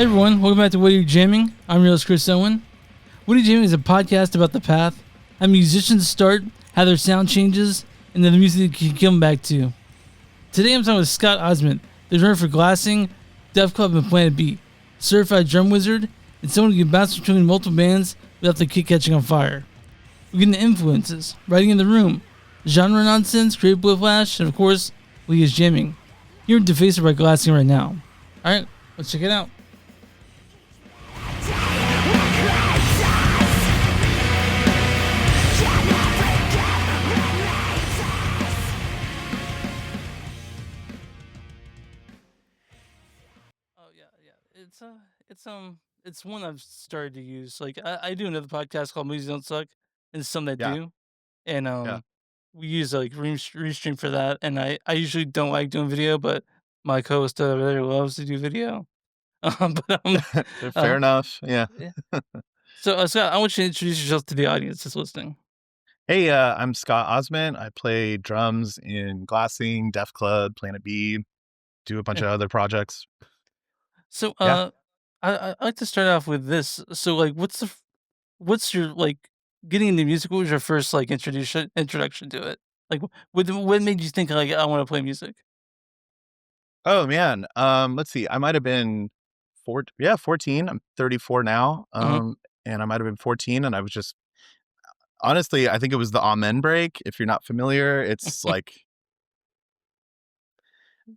Hey everyone, welcome back to What Are You Jamming? I'm your host Chris Owen. What Are You Jamming is a podcast about the path, how musicians start, how their sound changes, and then the music they can come back to. Today I'm talking with Scott Osment, the drummer for Glassing, Def Club, and playand, certified drum wizard, and someone who can bounce between multiple bands without the kit catching on fire. We get into influences, writing in the room, genre nonsense, creative whiplash, and of course, What He is jamming. You're Defacer by Glassing right now. Alright, let's check it out. It's one I've started to use. Like I do another podcast called Movies Don't Suck, and some that Yeah, do, and yeah. we use like restream for that. And I usually don't like doing video, but my co-host over there loves to do video. But Fair uh, enough. Yeah. yeah. So Scott, I want you to introduce yourself to the audience that's listening. Hey, I'm Scott Osment. I play drums in Glassing, Def Club, Planet B, do a bunch Yeah. of other projects. So Yeah. I like to start off with this. So like, what's your like getting into music? What was your first like introduction to it? Like, what made you think like I want to play music? Oh man. Let's see. I might have been 14. I'm 34 now. Hmm. And I might have been 14, and I was just honestly, I think it was the Amen break. If you're not familiar, it's like,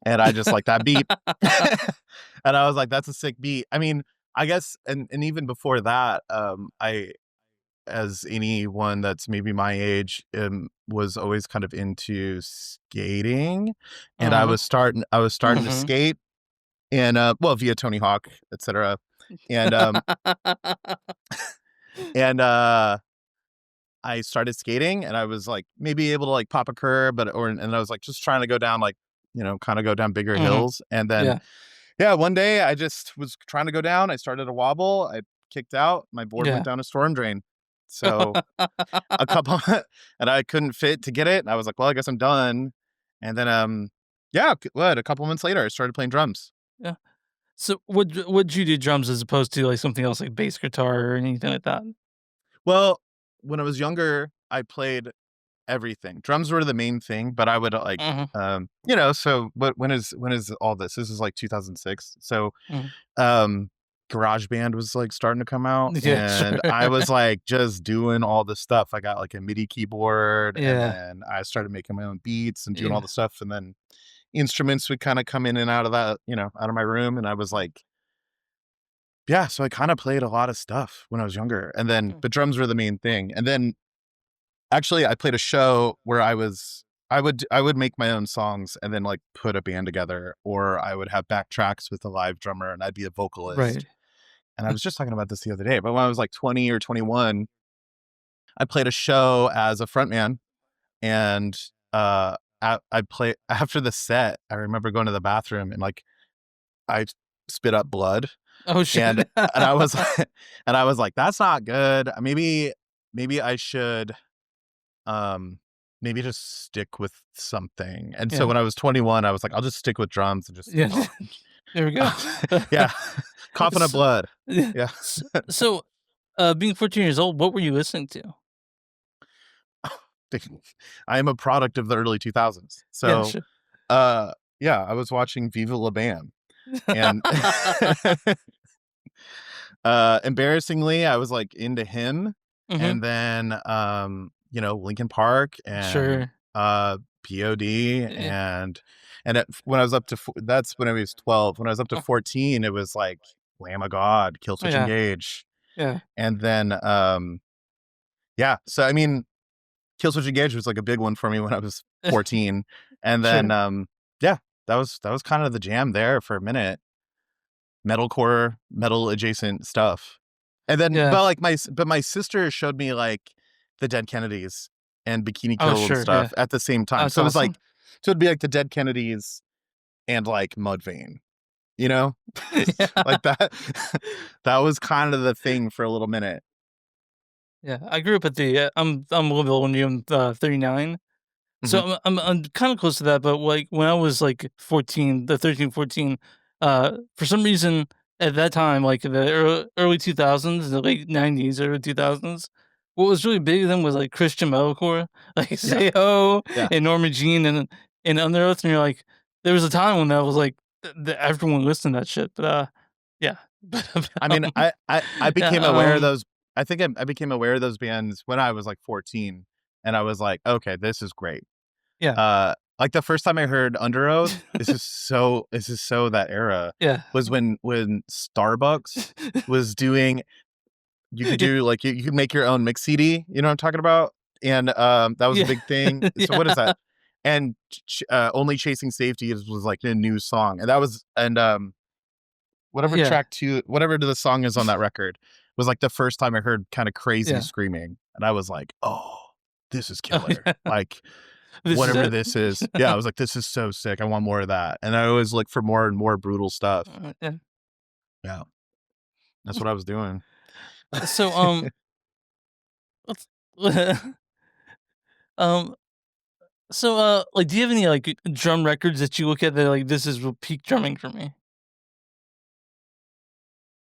and I just like that beat. And I was like, that's a sick beat. I mean, I guess, and even before that, I as anyone that's maybe my age, was always kind of into skating, and Uh-huh. I was starting to Mhm. skate, and well, via Tony Hawk, etc. And and I started skating, and I was like maybe able to like pop a curb, and I was like just trying to go down, like, kind of go down bigger Mhm. hills, and then Yeah. yeah, one day I just was trying to go down. I started to wobble. I kicked out. My board went Yeah. down a storm drain. So a couple and I couldn't fit to get it. And I was like, well, I guess I'm done. And then yeah, a couple months later I started playing drums. Yeah. So would you do drums as opposed to like something else like bass guitar or anything like that? Well, when I was younger, I played everything. Drums were the main thing, but I would like Mhm. so but when is all this? This is like 2006. So Mhm. um GarageBand was like starting to come out, Yeah, and sure. I was like just doing all the stuff. I got like a MIDI keyboard, and Yeah. then I started making my own beats and doing all Yeah. the stuff, and then instruments would kind of come in and out of that, out of my room, and I was like, yeah, so I kind of played a lot of stuff when I was younger, and then Mm. but drums were the main thing. And then actually I played a show where I would make my own songs and then like put a band together, or I would have backtracks with a live drummer and I'd be a vocalist. Right. And I was just talking about this the other day, but when I was like 20 or 21, I played a show as a frontman, and I play after the set. I remember going to the bathroom, and like I spit up blood, Oh and shit. and I was and I was like, that's not good. Maybe I should um maybe just stick with something. And so Yeah. when I was 21, I was like, I'll just stick with drums and just Yeah. There we go. yeah, coughing up S- blood. yeah. Yeah. So, being 14 years old, what were you listening to? I am a product of the early 2000s. Yeah, So, sure. uh, yeah, I was watching Viva La Bam, and embarrassingly, I was like into him, Mhm. and then Linkin Park and Sure. POD, Yeah. when I was up to that's when I was 12. When I was up to Oh, 14, it was like Lamb of God, Killswitch yeah. Engage, Yeah. and then yeah. So I mean, Killswitch Engage was like a big one for me when I was 14. And then Sure. yeah, that was kind of the jam there for a minute. Metalcore, metal adjacent stuff. And then Yeah. but my sister showed me like the Dead Kennedys and Bikini Oh, Kill and sure. Yeah. stuff at the same time. That's So it was awesome. like so it'd be like the Dead Kennedys and like Mudvayne, you know? Yeah. Like that that was kind of the thing for a little minute. Yeah. I grew up at I'm a little bit older than you. I'm 39. Mhm. So I'm kind of close to that, but like when I was like 14, the 13, 14, for some reason at that time, like in the early 2000s, the late 90s, early 2000s, what was really big then was like Christian metalcore, like Yeah, Say yeah. and Norma Jean and Under Oath, and you're like, there was a time when that was like everyone listened to that shit, but yeah, but I mean, I yeah, became aware of those. I think I became aware of those bands when I was like 14, and I was like, okay, this is great. yeah, Like the first time I heard Under Oath, this is so that era yeah, was when Starbucks was doing. You could yeah, do like you could make your own mix CD. You know what I'm talking about? And that was a yeah, big thing. So what is yeah, that? And only chasing safety was like a new song, and that was whatever yeah, track two, whatever the song is on that record was like the first time I heard kind of crazy yeah. screaming, and I was like, oh, this is Oh killer. yeah, Like this is whatever it. this is. Yeah, I was like, this is so sick. I want more of that. And I always look for more and more brutal stuff. Yeah. Yeah, that's what I was doing. So let's um so like do you have any like drum records that you look at that like this is peak drumming for me?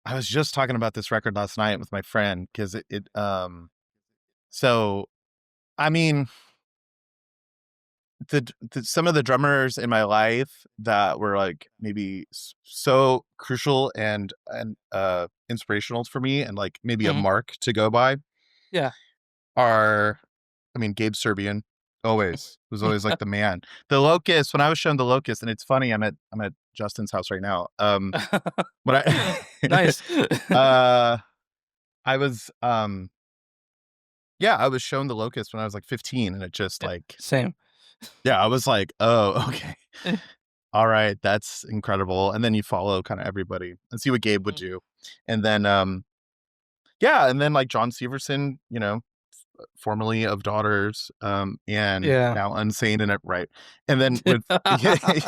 I was just talking about this record last night with my friend because so I mean some of the drummers in my life that were like maybe so crucial and inspirational for me and like maybe a Mhm. mark to go by Yeah. are, I mean, Gabe Serbian always was always like the man. The Locust, when I was shown the Locust, and it's funny, I'm at Justin's house right now. But I Nice. uh I was yeah, I was shown the Locust when I was like 15, and it just Yeah, like, same. yeah, I was like, oh, okay. All right, that's incredible. And then you follow kind of everybody and see what Gabe would Mhm. do. And then yeah, and then like John Severson, you know, formerly of Daughters, and Yeah. now Unsane and it right. And then with Human Actually,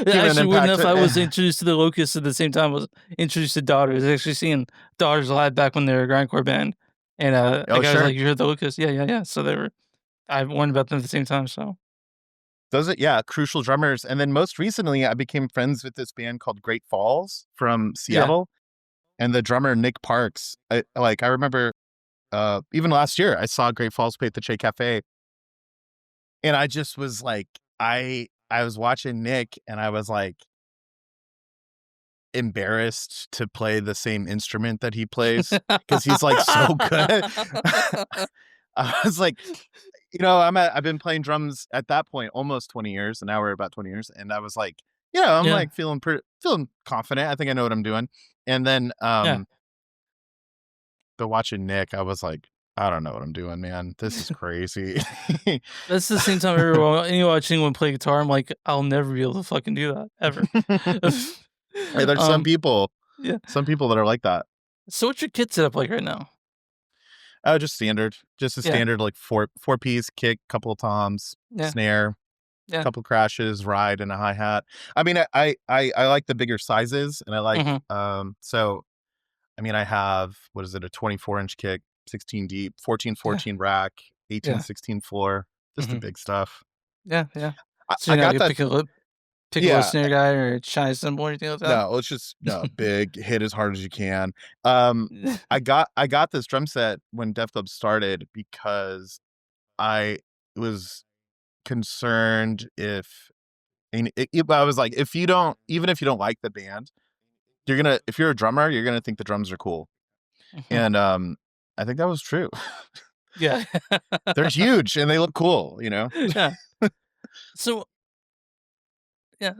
weird Impact. enough, I was introduced to the Locust at the same time I was introduced to Daughters. I was actually seeing Daughters live back when they were a grindcore band, and a Oh, guy was sure. like, "You heard the Locust?" Yeah, yeah, yeah. So they were. I warned about them at the same time. So Those are, yeah, crucial drummers. And then most recently I became friends with this band called Great Falls from yeah. Seattle. And the drummer Nick Parks. I remember even last year I saw Great Falls play at the Che Cafe. And I just was like, I was watching Nick and I was like embarrassed to play the same instrument that he plays because he's like so good. I was like, you know, I've been playing drums at that point almost 20 years, and now we're about 20 years. And I was like, you know, I'm Yeah, like feeling confident. I think I know what I'm doing. And then yeah. but watching Nick, I was like, I don't know what I'm doing, man. This is crazy. That's the same time I ever watch anyone play guitar. I'm like, I'll never be able to fucking do that ever. Hey, there's um, yeah. some people that are like that. So what's your kit setup like right now? Oh, just standard, just a Yeah, standard like four piece kick, couple of toms, yeah, snare, yeah. couple crashes, ride, and a hi hat. I mean, I like the bigger sizes, and I like Mhm. so I mean, I have, what is it, a 24-inch kick, 16 deep, 14 Yeah, 14 rack, 18 yeah. 16 floor, just the Mhm. big stuff. Yeah, yeah. So I you're not got gonna that. pick a little Yeah, snare guy or a shy cymbal or anything like that? no, it's just no big, hit as hard as you can. Yeah. I got this drum set when Def Club started because I was concerned if, and I was like, if you don't, even if you don't like the band, if you're a drummer, you're gonna think the drums are cool. Mhm. And I think that was true. Yeah. They're huge and they look cool, you know? Yeah. So, yeah,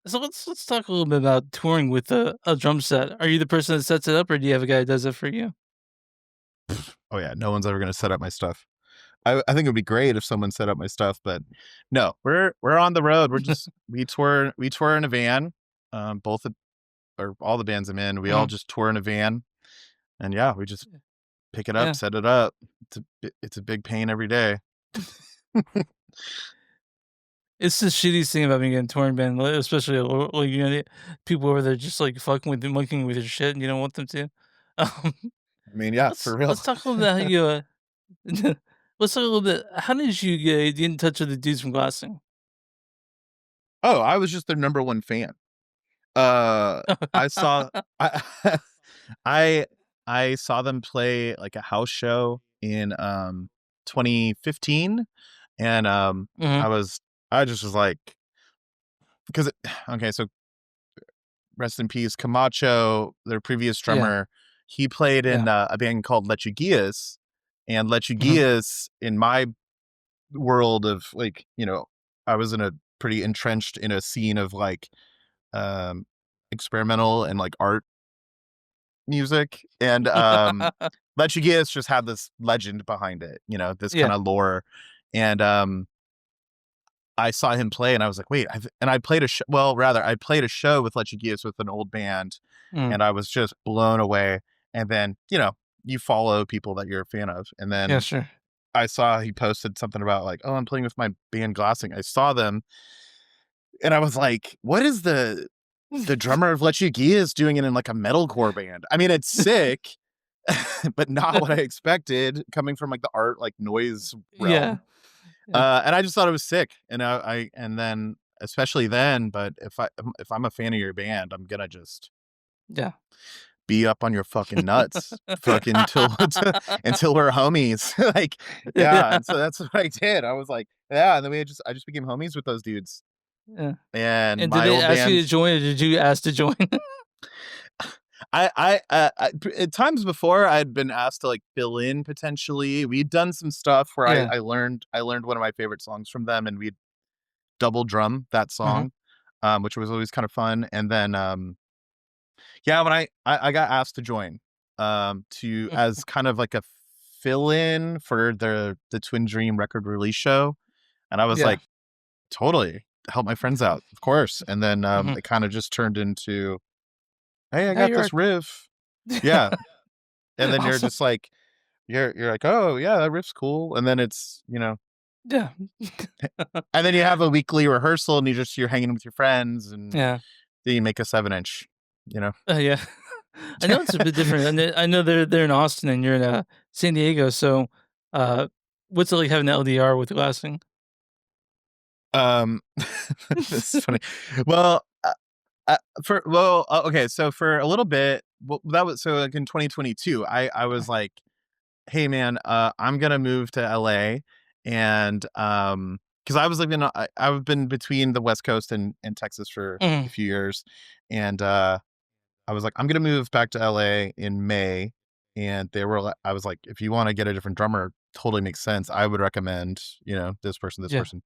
so let's talk a little bit about touring with a drum set. Are you the person that sets it up, or do you have a guy that does it for you? Oh yeah, no one's ever gonna set up my stuff. I think it would be great if someone set up my stuff, but no, we're on the road. We tour in a van. Both or all the bands I'm in, we all Mhm. just tour in a van, and yeah, we just pick it up, Yeah. set it up. It's a big pain every day. It's the shittiest thing about being in a touring band, especially like people over there just like fucking with monkeying with your shit, and you don't want them to. Um, I mean, yeah, for real. let's talk a little bit how you. Let's talk a little bit. How did you get in touch with the dudes from Glassing? Oh, I was just their number one fan. I saw I I I saw them play like a house show in 2015, and Hmm. I just was like, because okay, so rest in peace, Camacho, their previous Yeah. drummer, he played Yeah. in a band called Lechuguillas, and Hmm. Lechuguillas in my world of like, I was in a pretty entrenched in a scene of like um experimental and like art music, and Lechuguillas just had this legend behind it, this kind Yeah. of lore, and I saw him play and I was like, wait, I played a show. Well, rather, I played a show with Lechuguillas with an old band, Mm. and I was just blown away. And then, you follow people that you're a fan of. And Yeah. then Sure. I saw he posted something about like, oh, I'm playing with my band Glassing. I saw them and I was like, what is the drummer of Lechuguillas doing it in like a metalcore band? I mean, it's sick, but not what I expected coming from like the art, like noise Yeah. realm. Yeah. And I just thought it was sick, and and then especially then, but if I'm a fan of your band, I'm gonna just Yeah. be up on your fucking nuts, fucking until until we're homies, like yeah. Yeah. And so that's what I did. I was like, yeah, and then I just became homies with those dudes, Yeah. and And did my they old ask you band. to join, or did you ask to join? At times before I'd been asked to like fill in potentially. We'd done some stuff where Yeah. I learned one of my favorite songs from them, and we'd double drum that Hmm. song, which was always kind of fun. And then, yeah, when I got asked to join, to as kind of like a fill in for the Twin Dream record release show, and I was Yeah. like, totally help my friends out, of course. And then Hmm. it kind of just turned into, hey, I Now got you're this riff, yeah. And then you're awesome. just like you're like, oh yeah, that riff's cool. And then it's Yeah. and then you have a weekly rehearsal, and you're hanging with your friends, and Yeah. then you make a 7 inch, you know. Yeah. I know it's a bit different. I know they're in Austin and you're in San Diego. So, uh, what's it like having the LDR with glassing? This is funny. Well, okay, so for a little bit, well, that was so like in 2022, I was like, hey man, I'm gonna move to LA, and because I was living, I've been between the West Coast and Texas for a Mhm. few years, and I was like, I'm gonna move back to LA in May, and I was like, if you want to get a different drummer, totally makes sense. I would recommend, this Yeah. person.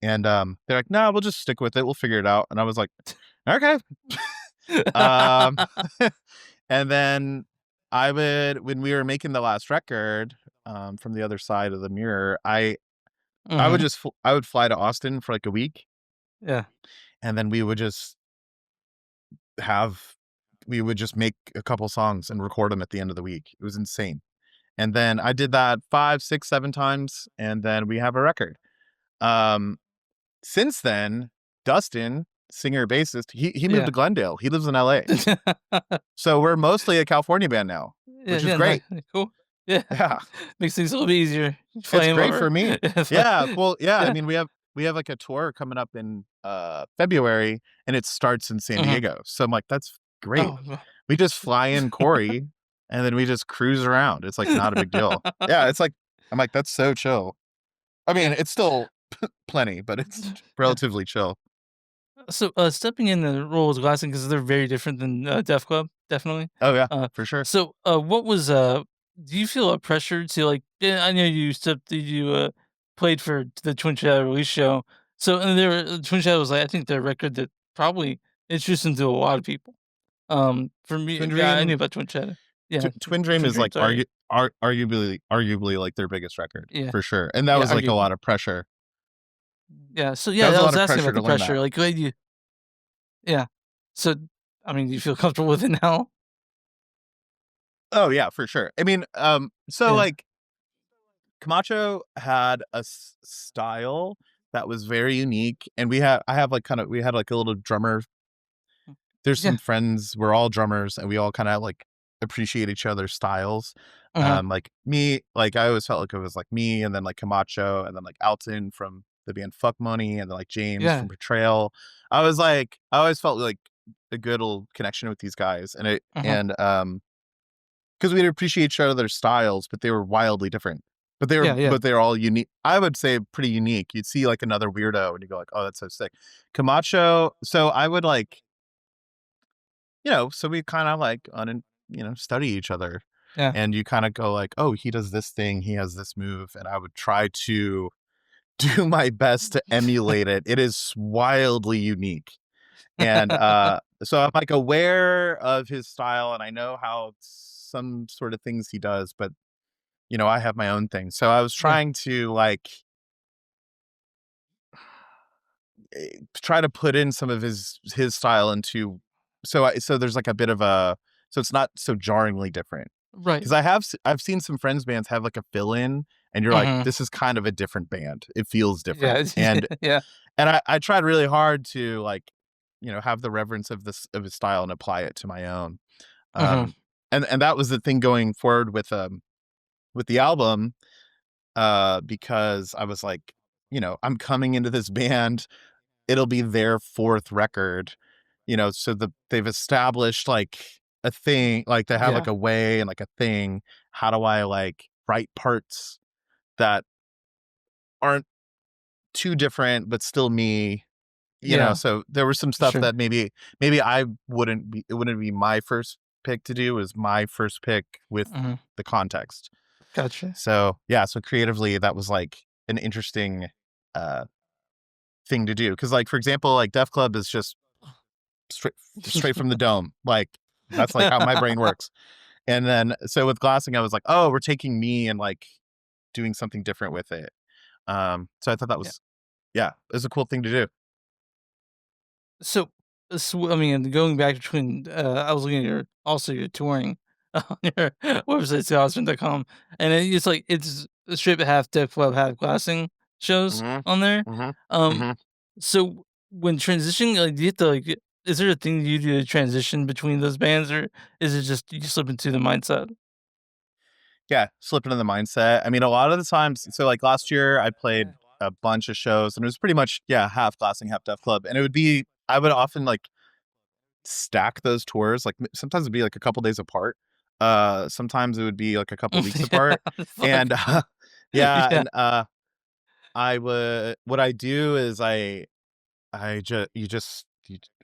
And they're like, no, we'll just stick with it. We'll figure it out. And I was like, okay. Um, and then when we were making the last record, from the other side of the mirror, Mhm. I would fly to Austin for like a week, Yeah. and then have, we would just make a couple songs and record them at the end of the week. It was insane. And then I did that 5, 6, 7 times, and then we have a record. Um, Since then, Dustin, singer bassist, he moved Yeah. to Glendale. He lives in LA. So we're mostly a California band now, Yeah, which is yeah, nice, great. cool. Yeah, Yeah. makes things a little bit easier. Fly It's him great over. for me. Yeah, fly Yeah, well, yeah, I yeah. mean, we have like a tour coming up in February, and it starts in San Mhm. Diego. So I'm like, that's great. Oh, well. We just fly in Corey, and then we just cruise around. It's like not a big deal. Yeah, it's like I'm like, that's so chill. I mean, Yeah. it's still plenty, but it's Yeah. relatively chill. So, stepping in the role as glassing because they're very different than, Def Club, definitely. Oh yeah, Uh, for sure. so, what was, do you feel a pressure to, like I know played for the Twin Shadow release show. So, and Twin Shadow was, like, I think the record that probably introduced them to a lot of people. For me, Twin yeah, I knew Dream about Twin Shadow. Yeah, Twin Dream Twin is Dream, like sorry. arguably like their biggest record Yeah, for sure, and that yeah, was like a arguably. lot of pressure. Yeah, so, That was yeah, a I lot was of asking pressure about to the learn pressure, that. like, yeah. So, I mean, do you feel comfortable with it now? Oh yeah, for sure. I mean, so Yeah. like Camacho had a style that was very unique, and we had like a little drummer. There's Yeah. some friends. We're all drummers, and we all kind of like appreciate each other's styles. Mhm. Like me, like I always felt like it was like me, and then like Camacho, and then like Alton from the band Fuck Money, and then like James Yeah. from Portrayal. I always felt like a good little connection with these guys, and Uh-huh. because we'd appreciate each other's styles, but they were wildly different. Yeah, yeah, But they're all unique. I would say pretty unique. You'd see like another weirdo and you go like, oh, that's so sick. Camacho. So I would like, so we kind of like study each other, yeah. and you kind of go like, oh, he does this thing, he has this move, and I would try to do my best to emulate it. It is wildly unique. And so I'm like aware of his style, and I know how some sort of things he does, but I have my own thing. So I was Yeah. trying to like try to put in some of his style into, so there's like a bit of a, so it's not so jarringly different. Right. Because I've seen some friends bands have like a fill in, and you're like, Mhm. this is kind of a different band. It feels different, Yeah, and yeah. I tried really hard to like have the reverence of this of his style and apply it to my own. Mhm. Um, and that was the thing going forward with the album, because I was like, I'm coming into this band, it'll be their fourth record, so they've established like a thing, like they have like Yeah, a way and like a thing. How do I like write parts that aren't too different but still me? yeah, So there was some stuff sure. that maybe it wouldn't be my first pick to do. It was my first pick with Mhm. the context. Gotcha. So yeah, so creatively that was like an interesting uh thing to do. Cause like for example, like Def Club is just straight from the dome. Like that's like how my brain works. And then so with glassing, I was like, oh, we're taking me and like doing something different with it. So I thought that Yeah. was, yeah, it was a cool thing to do. So, I mean, going back between, I was looking at your touring on your website, osment.com, and it's like it's a straight half Deaf Club, half glassing shows Hmm. on there. Hmm. Um, Hmm. so when transitioning, like, do you have to like, is there a thing you do to transition between those bands, or is it just you slip into the mindset? Yeah, slip into the mindset. I mean, a lot of the times, so like last year, I played a bunch of shows, and it was pretty much, yeah, half glassing, half Def Club, and I would often like stack those tours. Like sometimes it'd be like a couple days apart. Sometimes it would be like a couple weeks Yeah, apart, fuck. and yeah, Yeah. and I would what I do is you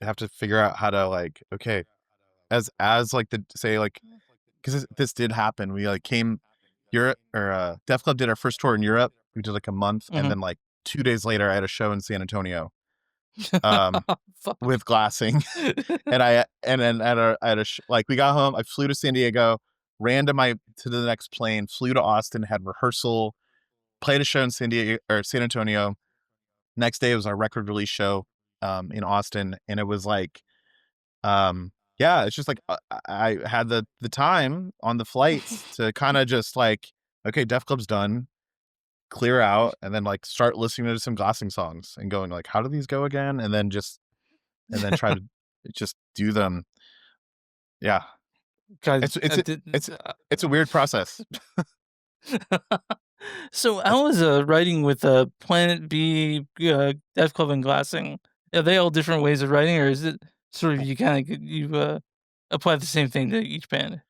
have to figure out how to like, okay, as like the say like, because this did happen. We like came Europe, or Def Club did our first tour in Europe. We did like a month, and Mhm. then like 2 days later, I had a show in San Antonio, um, Fuck. with glassing, and then like we got home. I flew to San Diego, ran to the next plane, flew to Austin, had rehearsal, played a show in San Diego or San Antonio. Next day was our record release show, in Austin, and it was like, yeah, it's just like, I had the time on the flights to kind of just like, okay, Def Club's done, clear out, and then like start listening to some glassing songs and going like, how do these go again? And then try to just do them. Yeah, God, it's I it's did. it's it's a weird process. So That's how is writing with Planet B, Death Club, and Glassing? Are they all different ways of writing, or is it sort of you apply the same thing to each band?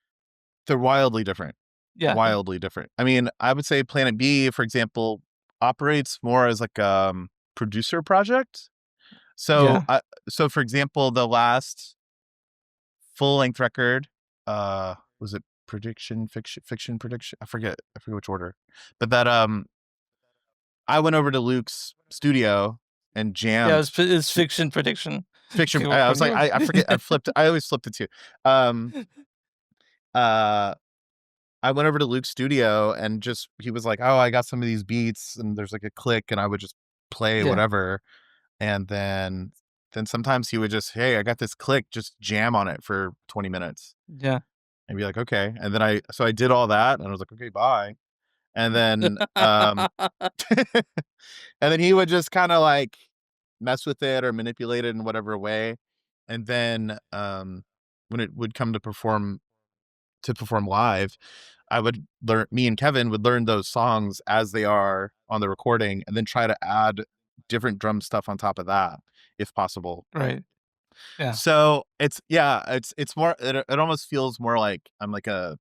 They're wildly different. Yeah, yeah, Wildly different. I mean, I would say Planet B, for example, operates more as like producer project. So yeah, so for example, the last full length record, was it prediction, fiction, prediction? I forget which order. But that I went over to Luke's studio and yeah. jammed It's fiction prediction. fiction. Okay, I from was like, your I forget, I always flipped it too. Um uh I went over to Luke's studio, and just he was like, "Oh, I got some of these beats," and there's like a click, and I would just play yeah, whatever, and then sometimes he would just, "Hey, I got this click, just jam on it for 20 minutes," yeah. and be like, "Okay," and then I did all that, and I was like, "Okay, bye," and then and then he would just kind of like mess with it or manipulate it in whatever way, and then when it would come to perform live, I would learn me and Kevin would learn those songs as they are on the recording, and then try to add different drum stuff on top of that if possible. Right. Yeah. So it's more, it almost feels more like I'm like a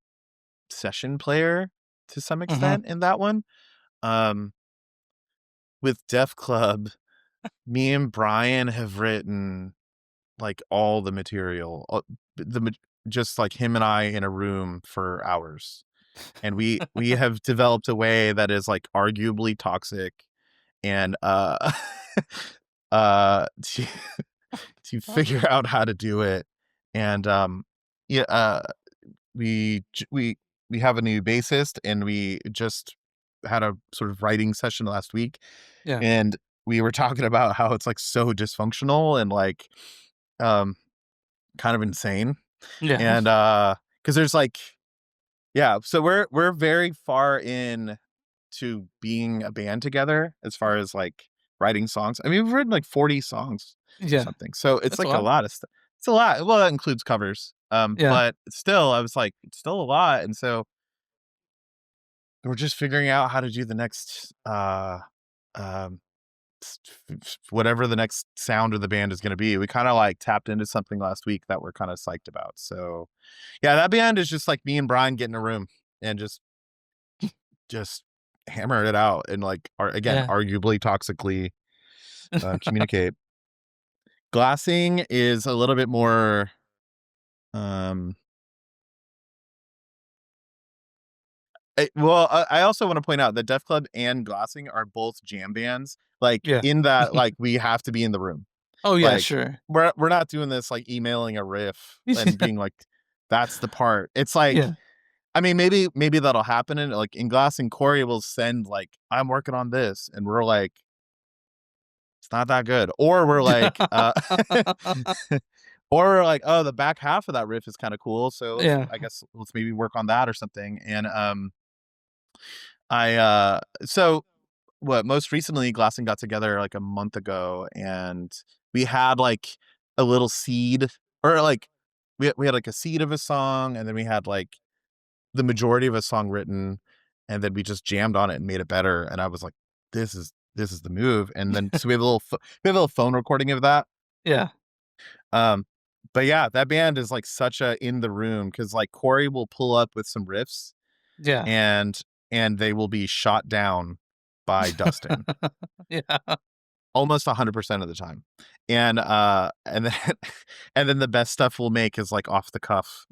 session player to some Mm-hmm. extent in that one. Um, with Def Club, me and Brian have written like all the material, just like him and I in a room for hours, and we have developed a way that is like arguably toxic, and to figure out how to do it, and yeah, we j- we have a new bassist, and we just had a sort of writing session last week, Yeah. and we were talking about how it's like so dysfunctional and like um kind of insane, Yeah. and because there's like, yeah, so we're very far in to being a band together as far as like writing songs. I mean, we've written like 40 songs or Yeah. something, so it's That's a like a lot. lot of stuff. It's a lot. Well, that includes covers, Yeah. but still, I was like, it's still a lot, and so we're just figuring out how to do the next um whatever the next sound of the band is going to be. We kind of like tapped into something last week that we're kind of psyched about. So yeah, that band is just like me and Brian get in a room and just hammer it out and like again, Yeah. arguably toxically communicate. Glassing is a little bit more um I also want to point out that Def Club and Glassing are both jam bands, like Yeah. in that like we have to be in the room. Oh yeah, Like, sure. we're not doing this, like, emailing a riff and being like, "That's the part." It's like, Yeah. I mean, maybe that'll happen, and, like, in Glass and Corey will send, like, "I'm working on this," and we're like, "It's not that good." Or we're like, or we're like, "Oh, the back half of that riff is kinda cool, so Yeah. let's maybe work on that or something," and, so what, most recently, Glassing got together like a month ago, and we had like a little seed, or like we had like a seed of a song, and then we had like the majority of a song written, and then we just jammed on it and made it better. And I was like, this is the move. And then so we have a little phone recording of that. Yeah. Um, but yeah, that band is like such a in the room, because like Corey will pull up with some riffs, Yeah. and they will be shot down by Dustin Yeah. almost 100% of the time. And then and then the best stuff we'll make is like off the cuff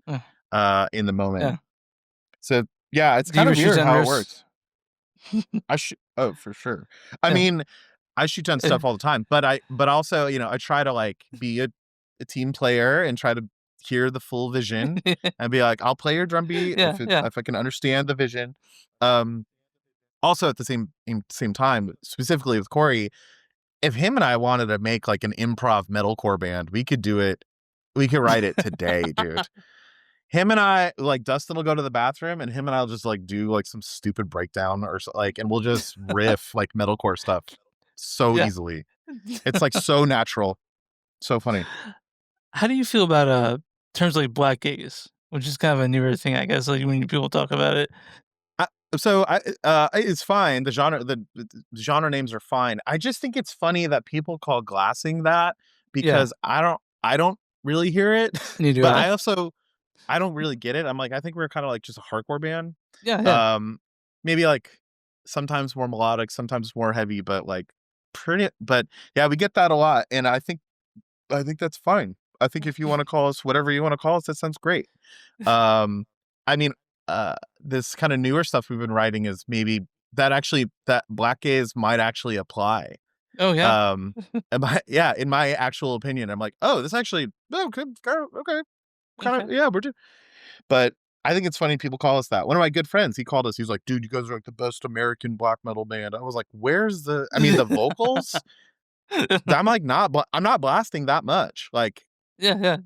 Uh, in the moment. yeah. So yeah, it's Do you kind ever of shoot weird down how it riffs? works. I shoot Oh, for sure. I Yeah. mean, I shoot on stuff all the time, but also, I try to like be a team player and try to hear the full vision and be like, I'll play your drum beat Yeah. Yeah. if I can understand the vision. Um Also at the same time, specifically with Corey, if him and I wanted to make like an improv metalcore band, we could do it. We could write it today, dude. Him and I, like, Dustin will go to the bathroom, and him and I'll just like do like some stupid breakdown or like, and we'll just riff like metalcore stuff so Yeah. easily. It's like so natural, so funny. How do you feel about terms like black gaze, which is kind of a newer thing, I guess, like when people talk about it? I, it's fine. The genre names are fine. I just think it's funny that people call glassing that, Yeah. because I don't really hear it, Neither do but I. I don't really get it. I'm like, I think we're kind of like just a hardcore band. Yeah. Yeah. Um, Maybe like sometimes more melodic, sometimes more heavy, but like but yeah, we get that a lot. And I think that's fine. I think if you want to call us whatever you want to call us, that sounds great. Um, I mean, this kind of newer stuff we've been writing is maybe that black gaze might actually apply. Oh yeah. Um, yeah, in my actual opinion, I'm like, oh, this actually, okay, okay, kind Okay. of, yeah, we're doing. But I think it's funny people call us that. One of my good friends, he called us. He was like, "Dude, you guys are like the best American black metal band." I was like, "Where's the? I mean, the vocals. I'm like I'm not blasting that much. Like Yeah. Yeah.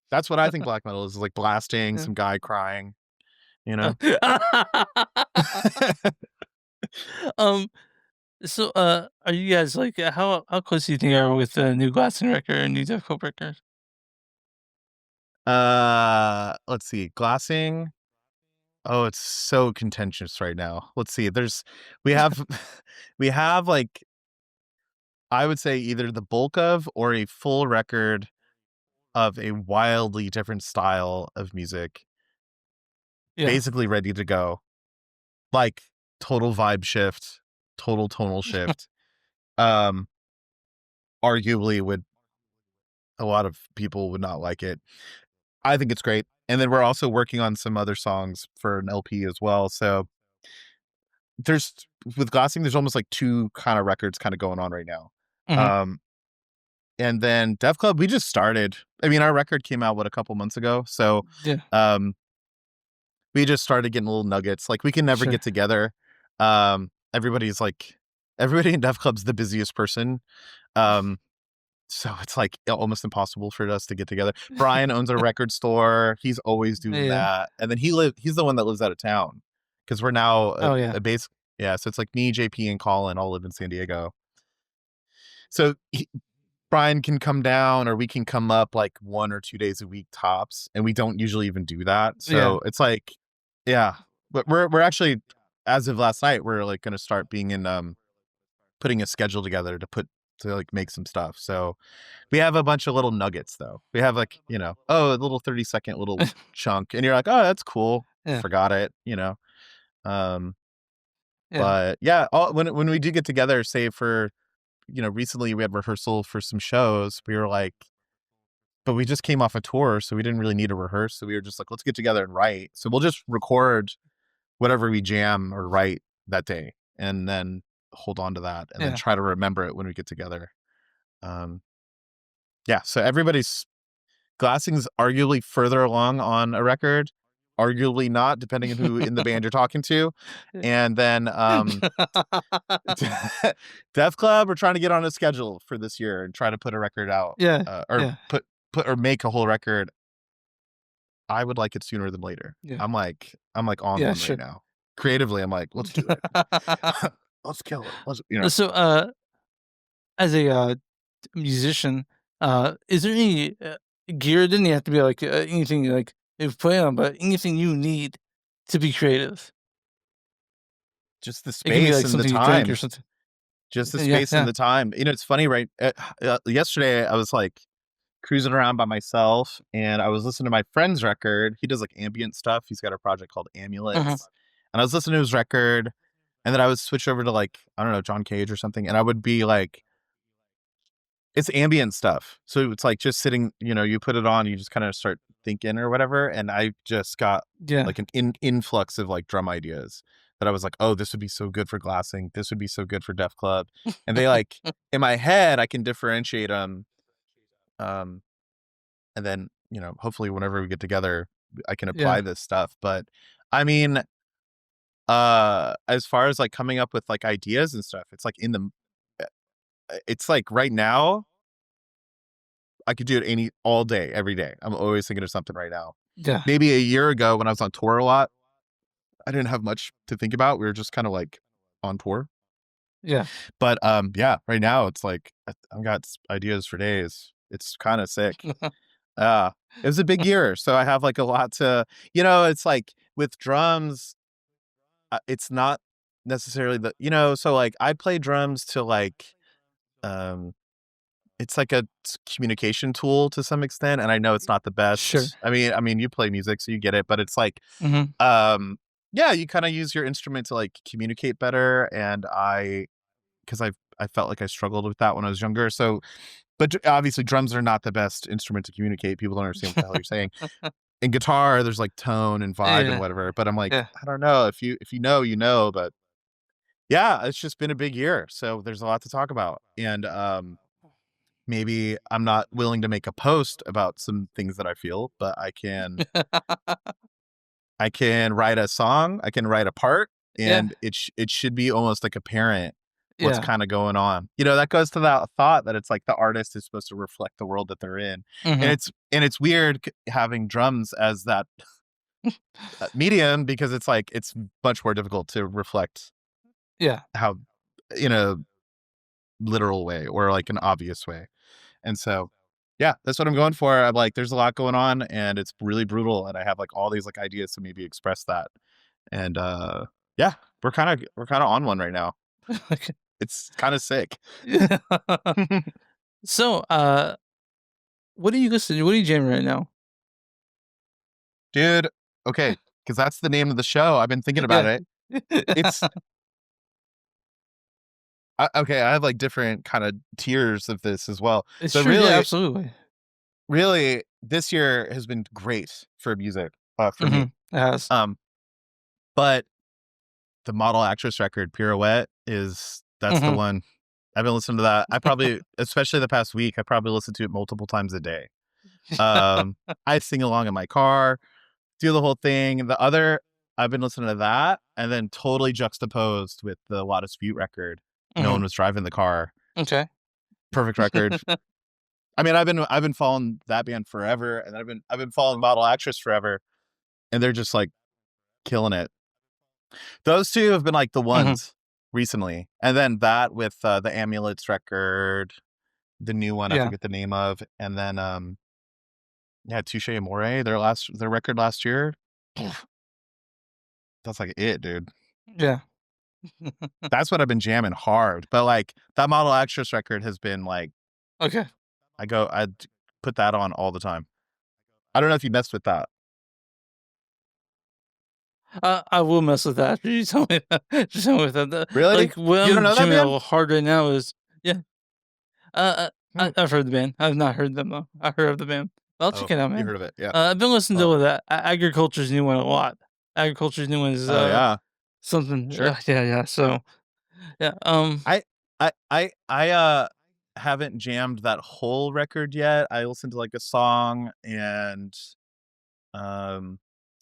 that's what I think black metal is like blasting Yeah. some guy crying. You know? um. So, are you guys like how close do you think you are with the new Glassing record and new Death Cult record? Let's see, glassing. Oh, it's so contentious right now. Let's see. We have we have like, I would say either the bulk of or a full record of a wildly different style of music, Yeah. basically ready to go. Like total vibe shift, total tonal shift. Um, arguably would a lot of people would not like it. I think it's great. And then we're also working on some other songs for an LP as well. So there's with Glassing, there's almost like two kind of records kind of going on right now. Mhm. Um, and then Def Club, we just started. I mean, our record came out a couple months ago. So Yeah. um we just started getting little nuggets. Like we can never Sure. get together. Everybody's like everybody in Def Club's the busiest person. Um, so it's like almost impossible for us to get together. Brian owns a record store. He's always doing Yeah. that. And then he's the one that lives out of town because we're now Oh, yeah. a base. Yeah. So it's like me, JP, and Colin all live in San Diego. So Brian can come down or we can come up like 1 or 2 days a week tops. And we don't usually even do that. Yeah. So it's like, yeah, but we're actually, as of last night, we're like going to start being in, putting a schedule together to like make some stuff. So we have a bunch of little nuggets though. We have like, oh, a little 30-second little chunk and you're like, oh, that's cool. Yeah. Forgot it. Um, Yeah. but yeah, when we do get together, say for, recently we had rehearsal for some shows. We were like, but we just came off a tour, so we didn't really need to rehearse. So we were just like, let's get together and write. So we'll just record whatever we jam or write that day and then hold on to that and then Yeah. try to remember it when we get together. Um, yeah. So everybody's Glassing's arguably further along on a record, arguably not, depending on who in the band you're talking to. And then Def Club, we're trying to get on a schedule for this year and try to put a record out, Yeah. or Yeah. put or make a whole record. I would like it sooner than later. Yeah. I'm like on Yeah. one right Sure. now. Creatively, I'm like, let's do it. Let's kill it. So, as a musician, is there any gear? It didn't have to be like anything like you play on, but anything you need to be creative. Just the It can be space like and the something you drink or time. something. Just the Yeah. space and Yeah. the time. It's funny, right? Yesterday, I was like cruising around by myself and I was listening to my friend's record. He does like ambient stuff. He's got a project called Uh-huh. Amulets. And I was listening to his record and then I would switch over to like, I don't know, John Cage or something. And I would be like, it's ambient stuff. So it's like just sitting, you put it on, you just kind of start thinking or whatever. And I just got Yeah. like an influx of like drum ideas that I was like, oh, this would be so good for Glassing. This would be so good for Def Club. And they like, in my head, I can differentiate them. Um, and then, hopefully whenever we get together, I can apply Yeah. this stuff. But I mean, as far as like coming up with like ideas and stuff, it's like it's like right now, I could do it all day, every day. I'm always thinking of something right now. Yeah. Maybe a year ago when I was on tour a lot, I didn't have much to think about. We were just kind of like on tour. Yeah. But yeah, right now it's like I've got ideas for days. It's kind of sick. It was a big year, so I have like a lot to, it's like with drums, it's not necessarily so like I play drums to like, um, it's like a communication tool to some extent, and I know it's not the Sure. best. I mean, you play music, so you get it, but it's like, Hmm. yeah, you kind of use your instrument to like communicate better, and because I felt like I struggled with that when I was younger, so. But obviously, drums are not the best instrument to communicate. People don't understand what the hell you're saying. In guitar, there's like tone and vibe and Yeah. whatever. But I'm like, Yeah. I don't know if you know, you know. But yeah, it's just been a big year, so there's a lot to talk about. And maybe I'm not willing to make a post about some things that I feel, but I can write a song, I can write a part, Yeah. and it should be almost like apparent what's Yeah. kind of going on. That goes to that thought that it's like the artist is supposed to reflect the world that they're in. And Hmm. it's weird having drums as that medium because it's like it's much more difficult to reflect Yeah. how in a literal way or like an obvious way. And so yeah, that's what I'm going for. I'm like, there's a lot going on and it's really brutal. And I have like all these like ideas to maybe express that. And yeah, we're kind of on one right now. Okay. It's kind of sick. Yeah. So, What are you listening to? What are you jamming right now? Dude, okay, because that's the name of the show. I've been thinking about it. It's okay. I have like different kind of tiers of this as well. It's So true. Yeah, really, absolutely. really, this year has been great for music for me. It has. But the Model Actress record, Pirouette, that's the one. I've been listening to that. I probably, especially the past week, I probably listened to it multiple times a day. I sing along in my car, do the whole thing. The other, I've been listening to that, and then totally juxtaposed with the La Dispute record. No one was driving the car. Okay. Perfect record. I mean, I've been following that band forever, and I've been following Model Actress forever, and they're just like killing it. Those two have been like the ones recently, and then that with the Amulets record, the new one I forget the name of, and then Touche Amore, their record last year. That's like it, dude. Yeah. That's what I've been jamming hard. But like that Model Actress record has been like, Okay. I put that on all the time. I don't know if you messed with that. I will mess with that. You tell me that. Just tell me that. Really? Like, what You don't I'm know that jamming a band? little hard right now is I've heard the band. I've not heard them though. I heard of the band. I'll check it out, man. You heard of it? Yeah. I've been listening to that Agriculture's new one a lot. Agriculture's new one is yeah. something. Sure. Yeah. So yeah. I haven't jammed that whole record yet. I listened to like a song and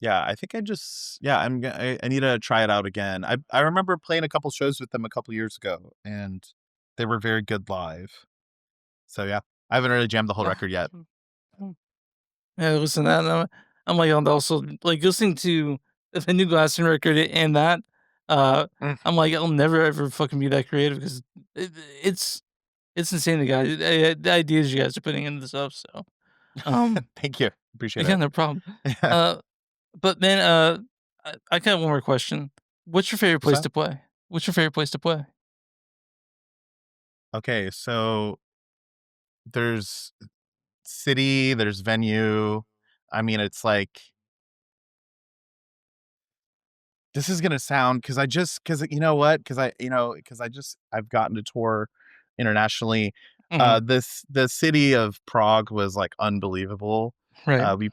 yeah, I think I need to try it out again. I remember playing a couple shows with them a couple years ago, and they were very good live. So yeah, I haven't really jammed the whole record yet. Yeah, listen to that. I'm like also like listening to the new Glassing record and that. I'm like, I'll never ever fucking be that creative because it's insane. The ideas you guys are putting into the stuff. So, thank you, appreciate again, it. no problem. But man, I got one more question. What's your favorite place to play? What's your favorite place to play? Okay, so there's city, there's venue. I mean, it's like, this is gonna sound because you know what? Because I've gotten to tour internationally. The city of Prague was like unbelievable. Right. We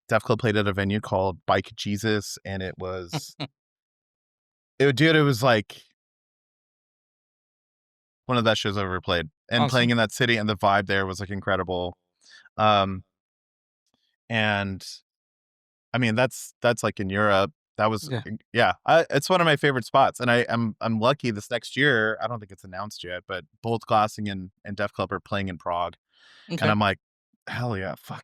Def Club played at a venue called Bike Jesus, and it was it was like one of the best shows I've ever played. And Awesome. playing in that city and the vibe there was like incredible. And I mean that's like in Europe. That was it's one of my favorite spots, and I'm lucky this next year. I don't think it's announced yet, but both Glassing and Def Club are playing in Prague, and I'm like, hell yeah, fuck.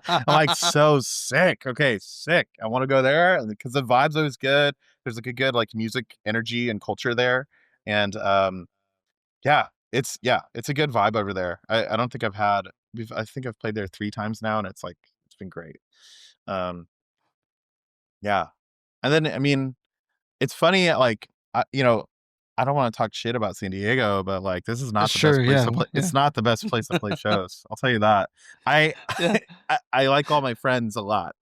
I'm like so sick. Okay, sick. I want to go there because the vibe's always good. There's like a good like music energy and culture there, and it's a good vibe over there. I don't think I think I've played there 3 times now, and it's been great. Yeah. And then, I mean, it's funny, like, I don't want to talk shit about San Diego, but like, this is not the best place to play. It's not the best place to play shows. I'll tell you that. I like all my friends a lot.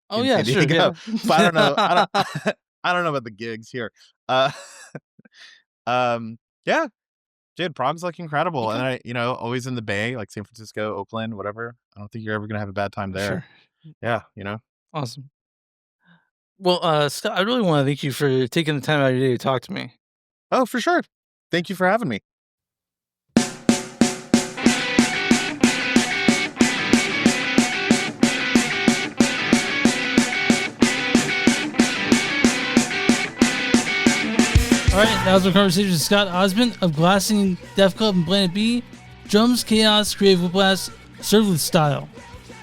Oh San Diego, sure. Yeah. But I don't know. I don't know about the gigs here. Yeah, dude, Prague's like incredible, and always in the Bay, like San Francisco, Oakland, whatever. I don't think you're ever gonna have a bad time there. Sure. Yeah. Awesome. Well, Scott, I really want to thank you for taking the time out of your day to talk to me. Oh, for sure. Thank you for having me. All right, that was our conversation with Scott Osment of Glassing, Def Club, and Planet B. Drums, chaos, creative whiplash, served with style.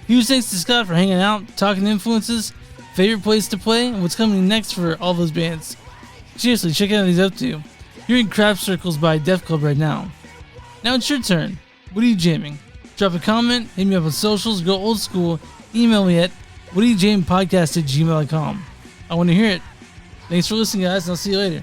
Huge thanks to Scott for hanging out, talking influences, favorite place to play, and what's coming next for all those bands. Seriously, check out what he's up to. You're in Craft Circles by Def Club right now. Now it's your turn. What are you jamming? Drop a comment, hit me up on socials, go old school, email me at whatdoyoujamepodcast@gmail.com. I want to hear it. Thanks for listening, guys, and I'll see you later.